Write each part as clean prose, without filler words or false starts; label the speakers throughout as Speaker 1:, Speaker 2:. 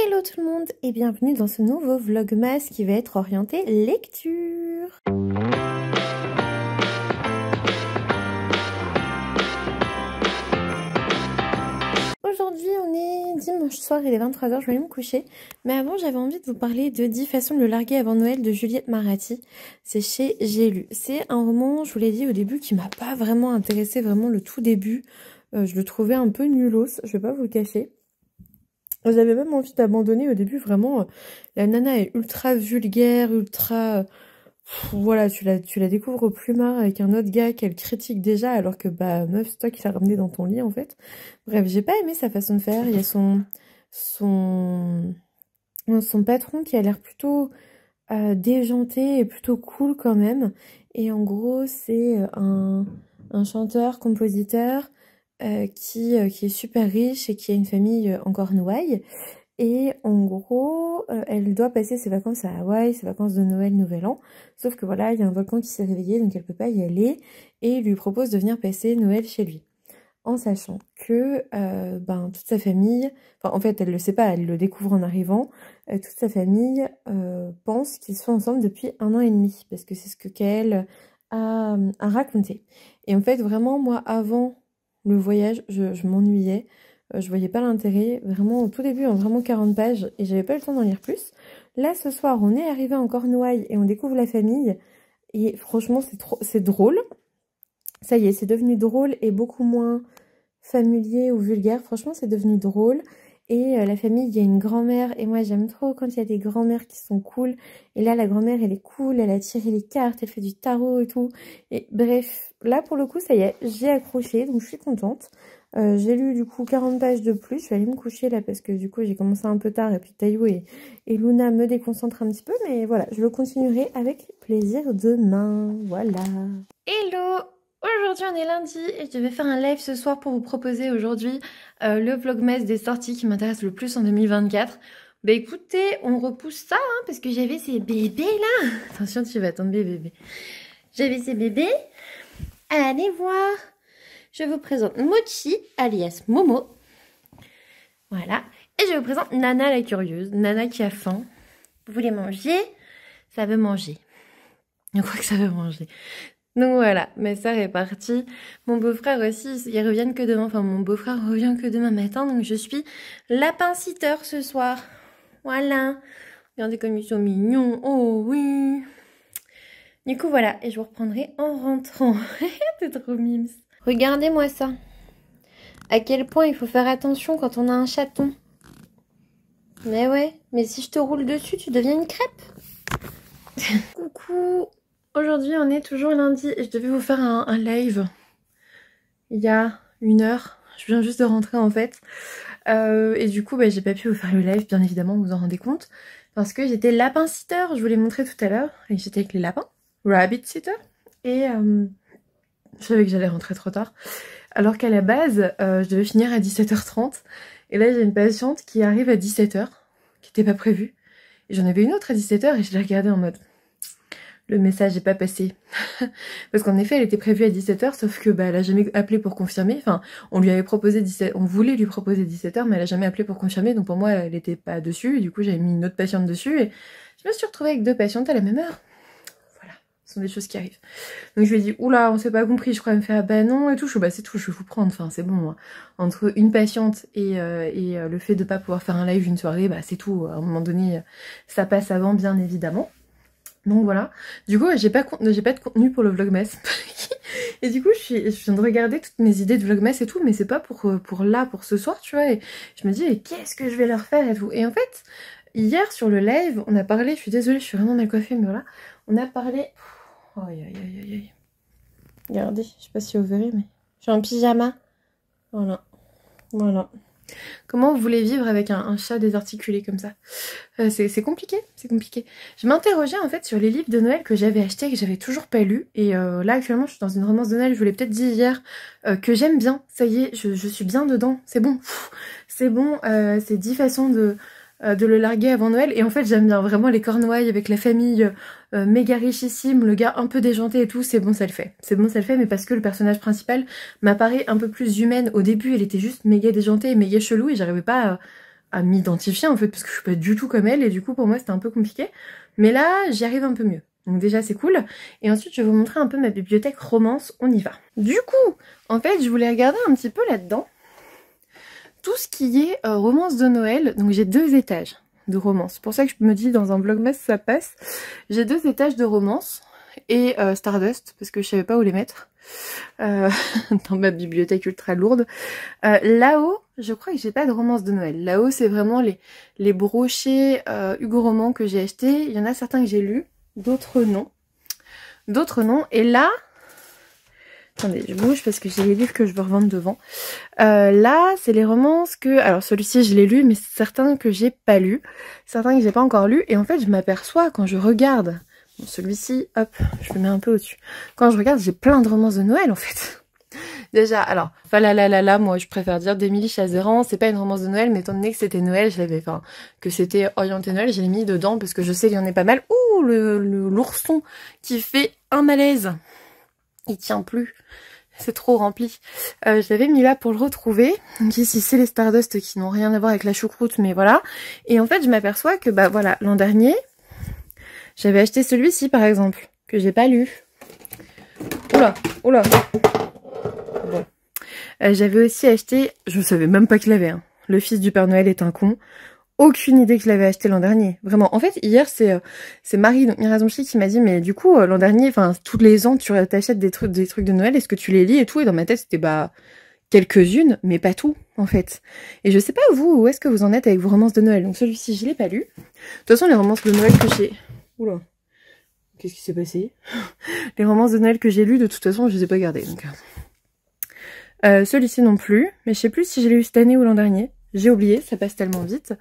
Speaker 1: Hello tout le monde et bienvenue dans ce nouveau vlogmas qui va être orienté lecture. Aujourd'hui on est dimanche soir, il est 23h, je vais aller me coucher. Mais avant j'avais envie de vous parler de 10 façons de le larguer avant Noël de Juliette Maratti. C'est chez J'ai lu. C'est un roman, je vous l'ai dit au début, qui m'a pas vraiment intéressé, vraiment le tout début. Je le trouvais un peu nulos, je vais pas vous le cacher. J'avais même envie d'abandonner au début, vraiment. La nana est ultra vulgaire, ultra... voilà, tu la découvres au plumard avec un autre gars qu'elle critique déjà, alors que, bah, meuf, c'est toi qui l'as ramené dans ton lit, en fait. Bref, j'ai pas aimé sa façon de faire. Il y a son patron qui a l'air plutôt déjanté et plutôt cool quand même. Et en gros, c'est un chanteur, compositeur... qui est super riche et qui a une famille en Cornouailles. Et en gros, elle doit passer ses vacances à Hawaï, ses vacances de Noël, Nouvel An. Sauf que voilà, il y a un volcan qui s'est réveillé, donc elle peut pas y aller. Et il lui propose de venir passer Noël chez lui. En sachant que toute sa famille... Enfin, en fait, elle le sait pas, elle le découvre en arrivant. Toute sa famille pense qu'ils sont ensemble depuis 1 an et demi. Parce que c'est ce que Kael a raconté. Et en fait, vraiment, moi, avant... le voyage, je m'ennuyais, je voyais pas l'intérêt, vraiment au tout début, en vraiment 40 pages, et j'avais pas le temps d'en lire plus. Là, ce soir, on est arrivé en Cornouailles et on découvre la famille, et franchement, c'est drôle. Ça y est, c'est devenu drôle et beaucoup moins familier ou vulgaire. Franchement, c'est devenu drôle. Et la famille, il y a une grand-mère, et moi j'aime trop quand il y a des grand-mères qui sont cool. Et là, la grand-mère, elle est cool, elle a tiré les cartes, elle fait du tarot et tout. Et bref, là pour le coup, ça y est, j'ai accroché, donc je suis contente. J'ai lu du coup 40 pages de plus, je vais aller me coucher là parce que du coup j'ai commencé un peu tard et puis Taïwo et Luna me déconcentrent un petit peu. Mais voilà, je le continuerai avec plaisir demain, voilà. Hello! Aujourd'hui on est lundi et je vais faire un live ce soir pour vous proposer aujourd'hui le vlogmas des sorties qui m'intéressent le plus en 2024. Bah écoutez, on repousse ça hein, parce que j'avais ces bébés là. Attention, tu vas tomber bébé. J'avais ces bébés. Allez voir. Je vous présente Mochi alias Momo. Voilà. Et je vous présente Nana la curieuse. Nana qui a faim. Vous voulez manger? Ça veut manger. Je crois que ça veut manger. Donc voilà, ma soeur est partie. Mon beau-frère aussi, ils reviennent que demain. Enfin, mon beau-frère revient que demain matin. Donc je suis lapin-sitter ce soir. Voilà. Regardez comme ils sont mignons. Oh oui. Du coup, voilà. Et je vous reprendrai en rentrant. T'es trop mimes. Regardez-moi ça. À quel point il faut faire attention quand on a un chaton. Mais ouais. Mais si je te roule dessus, tu deviens une crêpe. Coucou. Aujourd'hui on est toujours lundi et je devais vous faire un live il y a 1 heure. Je viens juste de rentrer en fait. Et du coup j'ai pas pu vous faire le live, bien évidemment, vous vous en rendez compte. Parce que j'étais lapin sitter, je vous l'ai montré tout à l'heure. Et j'étais avec les lapins, rabbit sitter. Et je savais que j'allais rentrer trop tard. Alors qu'à la base, je devais finir à 17h30. Et là j'ai une patiente qui arrive à 17h, qui n'était pas prévue. Et j'en avais une autre à 17h et je l'ai regardée en mode... le message n'est pas passé. Parce qu'en effet, elle était prévue à 17h, sauf que elle a jamais appelé pour confirmer. Enfin, on lui avait proposé on voulait lui proposer 17h, mais elle a jamais appelé pour confirmer. Donc pour moi, elle était pas dessus. Et du coup, j'avais mis une autre patiente dessus. Et je me suis retrouvée avec 2 patientes à la même heure. Voilà, ce sont des choses qui arrivent. Donc je lui ai dit, oula, on s'est pas compris. Je crois qu'elle me fait, ah bah non, et tout. Je suis, bah c'est tout, je vais vous prendre. Enfin, c'est bon, moi. Entre une patiente et le fait de pas pouvoir faire un live une soirée, bah c'est tout. À un moment donné, ça passe avant, bien évidemment. Donc voilà, du coup j'ai pas de contenu pour le vlogmas. Et du coup je viens de regarder toutes mes idées de vlogmas et tout, mais c'est pas pour ce soir, tu vois. Et je me dis, mais qu'est-ce que je vais leur faire et tout. Et en fait, hier sur le live, on a parlé, je suis désolée, je suis vraiment mal coiffée, mais voilà. On a parlé... Oh, aïe aïe aïe aïe aïe. Regardez, je sais pas si vous verrez, mais je suis en pyjama. Voilà, voilà. Comment vous voulez vivre avec un chat désarticulé comme ça? C'est compliqué, c'est compliqué. Je m'interrogeais en fait sur les livres de Noël que j'avais achetés et que j'avais toujours pas lus. Et là actuellement je suis dans une romance de Noël, je vous l'ai peut-être dit hier, que j'aime bien. Ça y est, je suis bien dedans, c'est bon. C'est bon, c'est 10 façons de le larguer avant Noël. Et en fait j'aime bien vraiment les Cornouailles avec la famille méga richissime, le gars un peu déjanté et tout, c'est bon ça le fait. C'est bon ça le fait, mais parce que le personnage principal m'apparaît un peu plus humaine. Au début elle était juste méga déjantée et méga chelou et j'arrivais pas à m'identifier en fait, parce que je suis pas du tout comme elle, et du coup pour moi c'était un peu compliqué. Mais là, j'y arrive un peu mieux. Donc déjà c'est cool. Et ensuite je vais vous montrer un peu ma bibliothèque romance, on y va. Du coup, en fait je voulais regarder un petit peu là-dedans tout ce qui est romance de Noël. Donc j'ai 2 étages de romance. C'est pour ça que je me dis dans un vlogmas ça passe. J'ai 2 étages de romance et Stardust, parce que je savais pas où les mettre. Dans ma bibliothèque ultra lourde. Là-haut, je crois que j'ai pas de romance de Noël. Là-haut, c'est vraiment les brochets Hugo Roman que j'ai achetés. Il y en a certains que j'ai lus, d'autres non. D'autres non. Et là, attendez, je bouge parce que j'ai les livres que je veux revendre devant. Là, c'est les romances que... Alors celui-ci, je l'ai lu, mais certains que j'ai pas lus. Certains que j'ai pas encore lus. Et en fait, je m'aperçois quand je regarde... Bon, celui-ci, hop, je le mets un peu au-dessus. Quand je regarde, j'ai plein de romances de Noël, en fait. Déjà, alors, là, moi, je préfère dire d'Émilie Chazeran. C'est pas une romance de Noël, mais étant donné que c'était Noël, je l'avais, enfin, que c'était orienté Noël, je l'ai mis dedans parce que je sais qu'il y en a pas mal. Ouh, l'ourson qui fait un malaise. Il tient plus. C'est trop rempli. Je l'avais mis là pour le retrouver. Donc ici, c'est les Stardust qui n'ont rien à voir avec la choucroute, mais voilà. Et en fait, je m'aperçois que, bah voilà, l'an dernier, j'avais acheté celui-ci, par exemple, que j'ai pas lu. Oula, oula. Bon. J'avais aussi acheté, je savais même pas qu'il l'avait, hein. Le fils du Père Noël est un con. Aucune idée que je l'avais acheté l'an dernier. Vraiment. En fait, hier, c'est Marie, donc Mirazonchi, qui m'a dit, mais du coup, l'an dernier, enfin, tous les ans, tu t'achètes des trucs de Noël, est-ce que tu les lis et tout? Et dans ma tête, c'était, bah, quelques-unes, mais pas tout, en fait. Et je sais pas, vous, où est-ce que vous en êtes avec vos romances de Noël? Donc celui-ci, je l'ai pas lu. De toute façon, les romances de Noël que j'ai... Oula. Qu'est-ce qui s'est passé? Les romances de Noël que j'ai lues, de toute façon, je les ai pas gardées. Donc... celui-ci non plus, mais je sais plus si je l'ai eu cette année ou l'an dernier. J'ai oublié, ça passe tellement vite.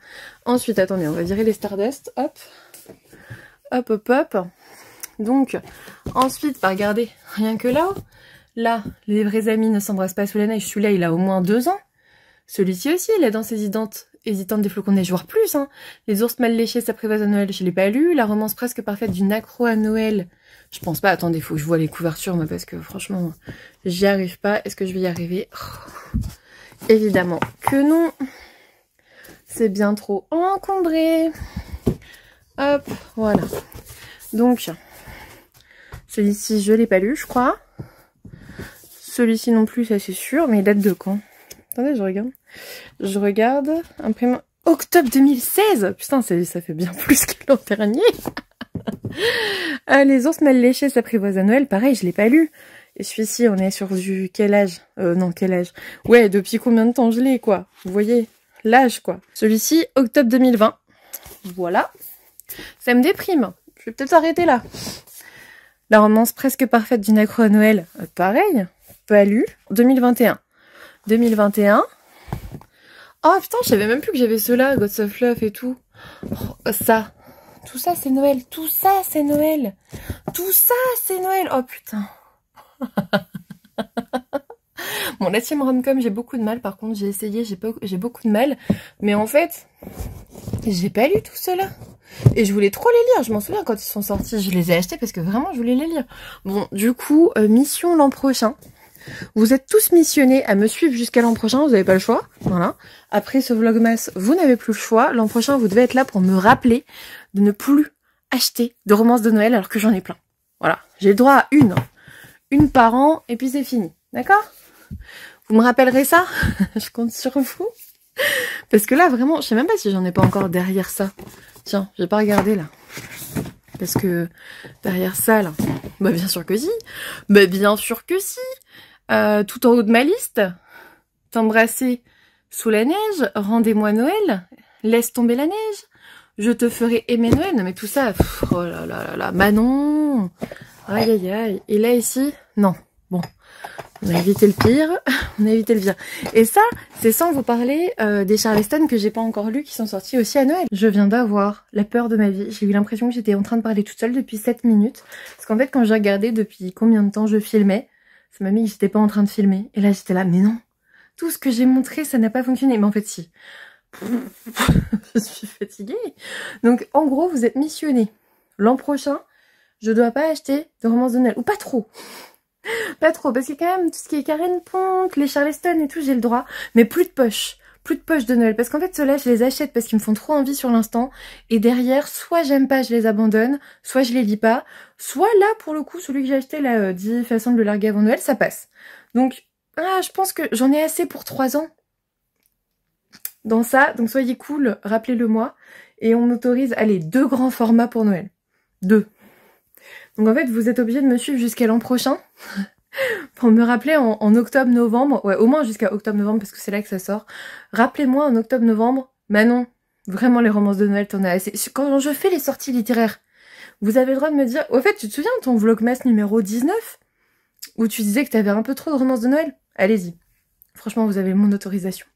Speaker 1: Ensuite, attendez, on va virer les Stardust. Hop. Hop, hop, hop. Donc, ensuite, bah regardez, rien que là, les vrais amis ne s'embrassent pas sous la neige. Celui-là, il a au moins 2 ans. Celui-ci aussi, il est dans ses hésitantes des flocons de neige, voire plus, hein. Les ours mal léchés s'apprivoisent à Noël, je l'ai pas lu. La romance presque parfaite d'une accro à Noël. Je pense pas, attendez, faut que je vois les couvertures, moi, parce que franchement, j'y arrive pas. Est-ce que je vais y arriver? Oh, évidemment que non. C'est bien trop encombré. Hop, voilà. Donc, celui-ci, je l'ai pas lu, je crois. Celui-ci non plus, ça c'est sûr, mais il date de quand? Attendez, je regarde. Je regarde. Imprimé octobre 2016. Putain, ça fait bien plus que l'an dernier. Les ours mal léchés s'apprivoisent à Noël. Pareil, je l'ai pas lu. Et celui-ci, on est sur du quel âge? Non, quel âge? Ouais, depuis combien de temps je l'ai, quoi? Vous voyez? L'âge, quoi. Celui-ci, octobre 2020. Voilà. Ça me déprime. Je vais peut-être arrêter là. La romance presque parfaite d'une accro à Noël. Pareil. Pas lu. 2021. 2021. Oh putain, je savais même plus que j'avais ceux-là, Gods of Love et tout. Oh, ça. Tout ça, c'est Noël. Tout ça, c'est Noël. Tout ça, c'est Noël. Oh putain. Bon, la team rom-com, j'ai beaucoup de mal. Par contre, j'ai essayé, j'ai beaucoup de mal. Mais en fait, j'ai pas lu tout cela. Et je voulais trop les lire. Je m'en souviens quand ils sont sortis. Je les ai achetés parce que vraiment, je voulais les lire. Bon, du coup, mission l'an prochain. Vous êtes tous missionnés à me suivre jusqu'à l'an prochain. Vous n'avez pas le choix. Voilà. Après ce vlogmas, vous n'avez plus le choix. L'an prochain, vous devez être là pour me rappeler de ne plus acheter de romances de Noël alors que j'en ai plein. Voilà. J'ai le droit à une par an et puis c'est fini. D'accord? Vous me rappellerez ça? Je compte sur vous. Parce que là, vraiment, je sais même pas si j'en ai pas encore derrière ça. Tiens, j'ai pas regardé là. Parce que derrière ça, là, bah bien sûr que si. Bah bien sûr que si. Tout en haut de ma liste. T'embrasser sous la neige. Rendez-moi Noël. Laisse tomber la neige. Je te ferai aimer Noël. Non mais tout ça, pff, oh là là là là. Manon. Aïe aïe aïe. Et là ici, non. Bon. On a évité le pire, on a évité le pire. Et ça, c'est sans vous parler des Charleston que j'ai pas encore lus, qui sont sortis aussi à Noël. Je viens d'avoir la peur de ma vie. J'ai eu l'impression que j'étais en train de parler toute seule depuis 7 minutes. Parce qu'en fait, quand j'ai regardé depuis combien de temps je filmais, ça m'a mis que j'étais pas en train de filmer. Et là, j'étais là, mais non, tout ce que j'ai montré, ça n'a pas fonctionné. Mais en fait, si. Je suis fatiguée. Donc, en gros, vous êtes missionnés. L'an prochain, je dois pas acheter de romances de Noël. Ou pas trop. Pas trop, parce que quand même, tout ce qui est Karen Ponte, les Charleston et tout, j'ai le droit. Mais plus de poche. plus de poches de Noël. Parce qu'en fait, ceux-là, je les achète parce qu'ils me font trop envie sur l'instant. Et derrière, soit j'aime pas, je les abandonne, soit je les lis pas. Soit là, pour le coup, celui que j'ai acheté, là, 10 façons de le larguer avant Noël, ça passe. Donc, je pense que j'en ai assez pour 3 ans dans ça. Donc soyez cool, rappelez-le moi. Et on autorise, allez, 2 grands formats pour Noël. 2. Donc en fait, vous êtes obligés de me suivre jusqu'à l'an prochain. Pour me rappeler en octobre-novembre, ouais, au moins jusqu'à octobre-novembre, parce que c'est là que ça sort. Rappelez-moi en octobre-novembre, Manon, vraiment les romances de Noël, t'en as assez. Quand je fais les sorties littéraires, vous avez le droit de me dire, au fait, tu te souviens de ton Vlogmas numéro 19, où tu disais que t'avais un peu trop de romances de Noël? Allez-y. Franchement, vous avez mon autorisation.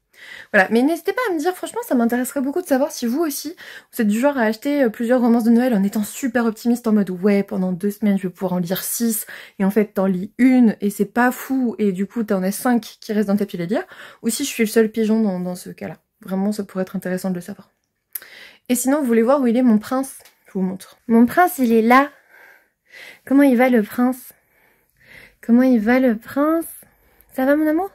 Speaker 1: Voilà, mais n'hésitez pas à me dire, franchement, ça m'intéresserait beaucoup de savoir si vous aussi, vous êtes du genre à acheter plusieurs romances de Noël en étant super optimiste, en mode ouais, pendant 2 semaines, je vais pouvoir en lire 6, et en fait, t'en lis une, et c'est pas fou, et du coup, t'en as 5 qui restent dans ta pile à lire, ou si je suis le seul pigeon dans ce cas-là. Vraiment, ça pourrait être intéressant de le savoir. Et sinon, vous voulez voir où il est mon prince? Je vous montre. Mon prince, il est là. Comment il va, le prince? Comment il va, le prince? Ça va, mon amour?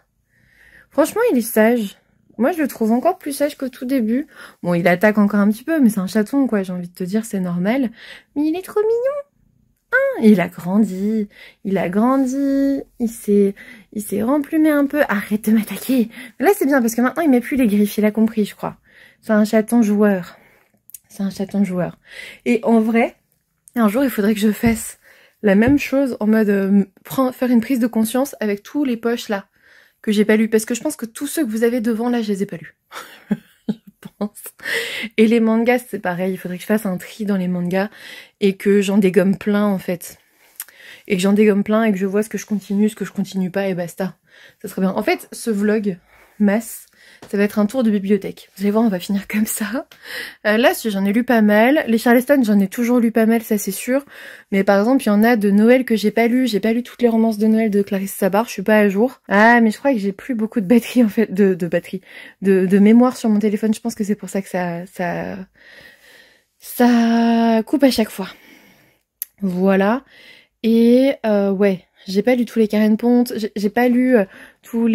Speaker 1: Franchement, il est sage. Moi, je le trouve encore plus sage qu'au tout début. Bon, il attaque encore un petit peu, mais c'est un chaton, quoi. J'ai envie de te dire, c'est normal. Mais il est trop mignon. Il a grandi. Il a grandi. Il s'est remplumé un peu. Arrête de m'attaquer. Là, c'est bien, parce que maintenant, il met plus les griffes. Il a compris, je crois. C'est un chaton joueur. C'est un chaton joueur. Et en vrai, un jour, il faudrait que je fasse la même chose en mode faire une prise de conscience avec tous les poches, là, que j'ai pas lu, parce que je pense que tous ceux que vous avez devant là, je les ai pas lus. Je pense. Et les mangas, c'est pareil, il faudrait que je fasse un tri dans les mangas et que j'en dégomme plein en fait. Et que j'en dégomme plein et que je vois ce que je continue pas et basta. Ça serait bien. En fait, ce vlog masse, ça va être un tour de bibliothèque. Vous allez voir, on va finir comme ça. Là, si j'en ai lu pas mal. Les Charleston, j'en ai toujours lu pas mal, ça c'est sûr. Mais par exemple, il y en a de Noël que j'ai pas lu. J'ai pas lu toutes les romances de Noël de Clarisse Sabar, je suis pas à jour. Ah, mais je crois que j'ai plus beaucoup de batterie en fait, de batterie, de mémoire sur mon téléphone. Je pense que c'est pour ça que ça coupe à chaque fois. Voilà. Et ouais. J'ai pas lu tous les Karen Ponte, j'ai pas lu toutes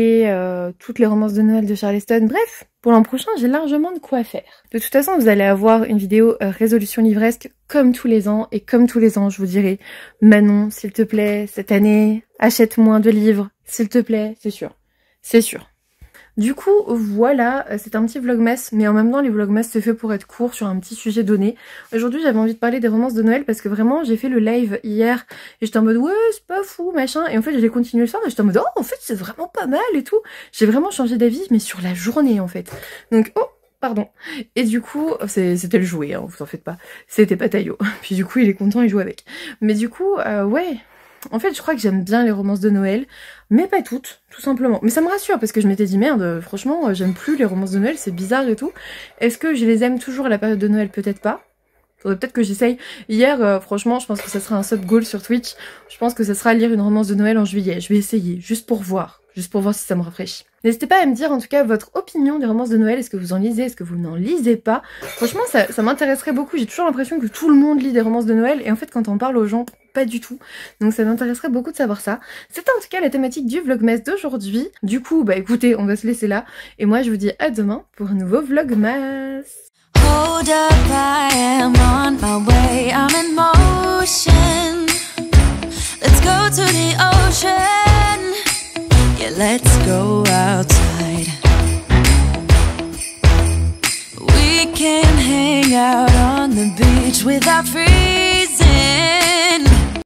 Speaker 1: les romances de Noël de Charleston. Bref, pour l'an prochain, j'ai largement de quoi faire. De toute façon, vous allez avoir une vidéo résolution livresque comme tous les ans. Et comme tous les ans, je vous dirai, Manon, s'il te plaît, cette année, achète moins de livres, s'il te plaît, c'est sûr. C'est sûr. Du coup, voilà, c'est un petit vlogmas, mais en même temps, les vlogmas, c'est fait pour être court sur un petit sujet donné. Aujourd'hui, j'avais envie de parler des romances de Noël parce que vraiment, j'ai fait le live hier et j'étais en mode, ouais, c'est pas fou, machin. Et en fait, j'ai continué le soir et j'étais en mode, oh, en fait, c'est vraiment pas mal et tout. J'ai vraiment changé d'avis, mais sur la journée, en fait. Donc, oh, pardon. Et du coup, c'était le jouet, hein, vous en faites pas. C'était pas Taillot. Puis du coup, il est content, il joue avec. Mais du coup, ouais... En fait, je crois que j'aime bien les romances de Noël, mais pas toutes, tout simplement. Mais ça me rassure, parce que je m'étais dit, merde, franchement, j'aime plus les romances de Noël, c'est bizarre et tout. Est-ce que je les aime toujours à la période de Noël? Peut-être pas. Faudrait peut-être que j'essaye. Hier, franchement, je pense que ça sera un sub goal sur Twitch. Je pense que ça sera lire une romance de Noël en juillet. Je vais essayer, juste pour voir si ça me rafraîchit. N'hésitez pas à me dire en tout cas votre opinion des romances de Noël. Est-ce que vous en lisez? Est-ce que vous n'en lisez pas? Franchement, ça m'intéresserait beaucoup. J'ai toujours l'impression que tout le monde lit des romances de Noël. Et en fait, quand on parle aux gens, pas du tout. Donc ça m'intéresserait beaucoup de savoir ça. C'était en tout cas la thématique du vlogmas d'aujourd'hui. Du coup, bah écoutez, on va se laisser là. Et moi, je vous dis à demain pour un nouveau vlogmas. Hold up, I am on my way. I'm in motion. Let's go to the ocean. Yeah, let's go outside. We can hang out on the beach with our friends.